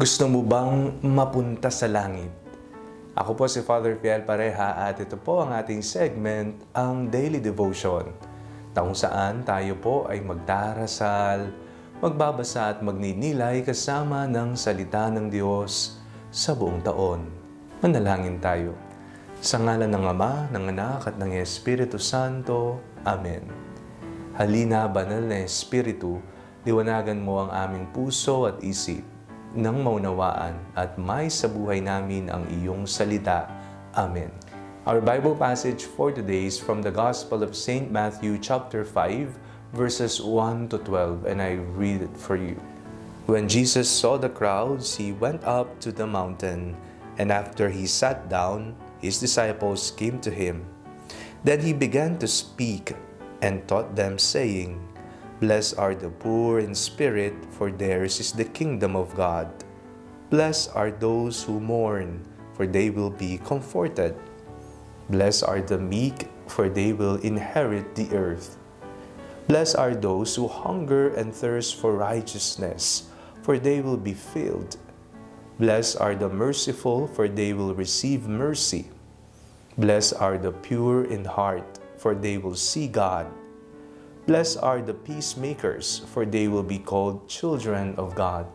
Gusto mo bang mapunta sa langit? Ako po si Father Fiel Pareha at ito po ang ating segment, ang Daily Devotion, na kung saan tayo po ay magdarasal, magbabasa at magninilay kasama ng salita ng Diyos sa buong taon. Manalangin tayo. Sa ngalan ng Ama, ng Anak at ng Espiritu Santo. Amen. Halina, Banal na Espiritu, liwanagan mo ang aming puso at isip nang maunawaan at may sa buhay namin ang iyong salita. Amen. Our Bible passage for today is from the Gospel of St. Matthew chapter 5, verses 1 to 12, and I read it for you. When Jesus saw the crowds, he went up to the mountain, and after he sat down, his disciples came to him. Then he began to speak and taught them, saying, Blessed are the poor in spirit, for theirs is the kingdom of God. Blessed are those who mourn, for they will be comforted. Blessed are the meek, for they will inherit the earth. Blessed are those who hunger and thirst for righteousness, for they will be filled. Blessed are the merciful, for they will receive mercy. Blessed are the pure in heart, for they will see God. Blessed are the peacemakers, for they will be called children of God.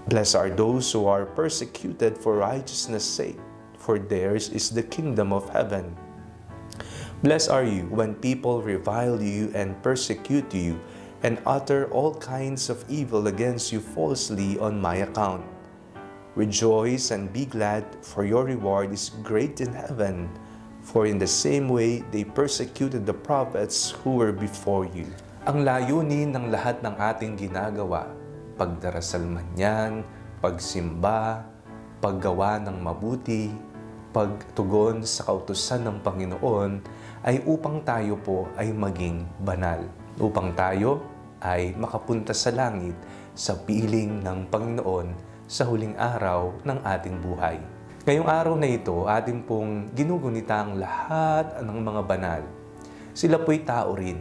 Blessed are those who are persecuted for righteousness' sake, for theirs is the kingdom of heaven. Blessed are you when people revile you and persecute you, and utter all kinds of evil against you falsely on my account. Rejoice and be glad, for your reward is great in heaven. For in the same way, they persecuted the prophets who were before you. Ang layunin ng lahat ng ating ginagawa, pagdarasal man yan, pagsimba, paggawa ng mabuti, pagtugon sa kautusan ng Panginoon, ay upang tayo po ay maging banal. Upang tayo ay makapunta sa langit sa piling ng Panginoon sa huling araw ng ating buhay. Ngayong araw na ito, ating pong ginugunita ang lahat ng mga banal. Sila po'y tao rin.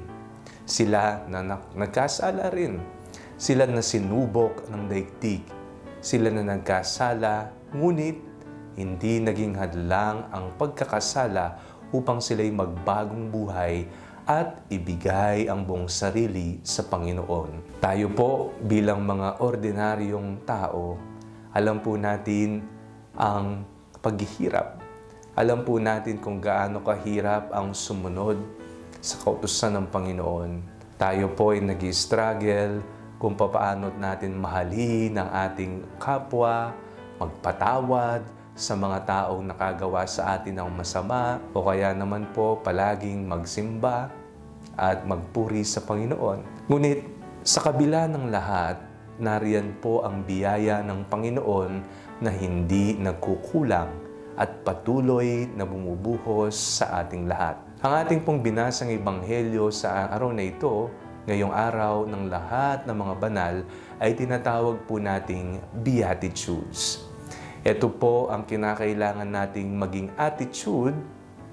Sila na nagkasala rin. Sila na sinubok ng daigdig. Sila na nagkasala, ngunit hindi naging hadlang ang pagkakasala upang sila'y magbagong buhay at ibigay ang buong sarili sa Panginoon. Tayo po bilang mga ordinaryong tao, alam po natin ang paghihirap. Alam po natin kung gaano kahirap ang sumunod sa kautusan ng Panginoon. Tayo po ay nag-struggle kung paano natin mahalin ang ating kapwa, magpatawad sa mga taong nakagawa sa atin ng masama, o kaya naman po palaging magsimba at magpuri sa Panginoon. Ngunit sa kabila ng lahat, nariyan po ang biyaya ng Panginoon na hindi nagkukulang at patuloy na bumubuhos sa ating lahat. Ang ating pong binasang ebanghelyo sa araw na ito, ngayong araw ng lahat ng mga banal, ay tinatawag po nating Beatitudes. Ito po ang kinakailangan nating maging attitude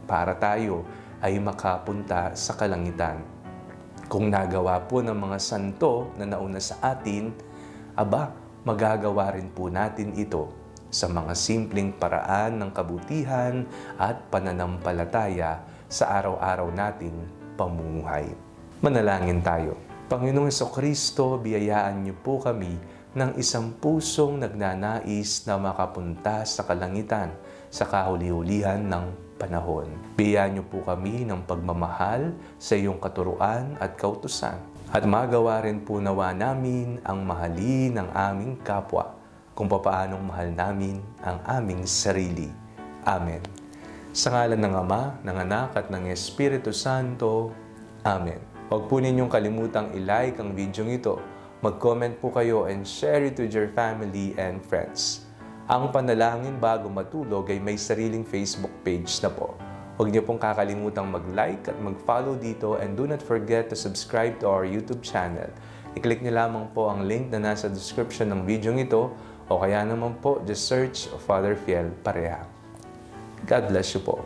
para tayo ay makapunta sa kalangitan. Kung nagawa po ng mga santo na nauna sa atin, magagawa rin po natin ito sa mga simpleng paraan ng kabutihan at pananampalataya sa araw-araw nating pamumuhay. Manalangin tayo. Panginoong Jesucristo, biyayaan niyo po kami ng isang pusong nagnanais na makapunta sa kalangitan sa kahuli-hulihan ng panahon. Biyayaan niyo po kami ng pagmamahal sa iyong katuruan at kautusan. At magawa rin po nawa namin ang mahalin ng aming kapwa kung papaanong mahal namin ang aming sarili. Amen. Sa ngalan ng Ama, ng Anak at ng Espiritu Santo. Amen. Huwag po ninyong kalimutang i-like ang video ito. Mag-comment po kayo and share it with your family and friends. Ang panalangin bago matulog ay may sariling Facebook page na po. Huwag niyo pong kakalimutang mag-like at mag-follow dito, and do not forget to subscribe to our YouTube channel. I-click niyo lamang po ang link na nasa description ng video ito, o kaya naman po just search Father Fiel Pareha. God bless you po.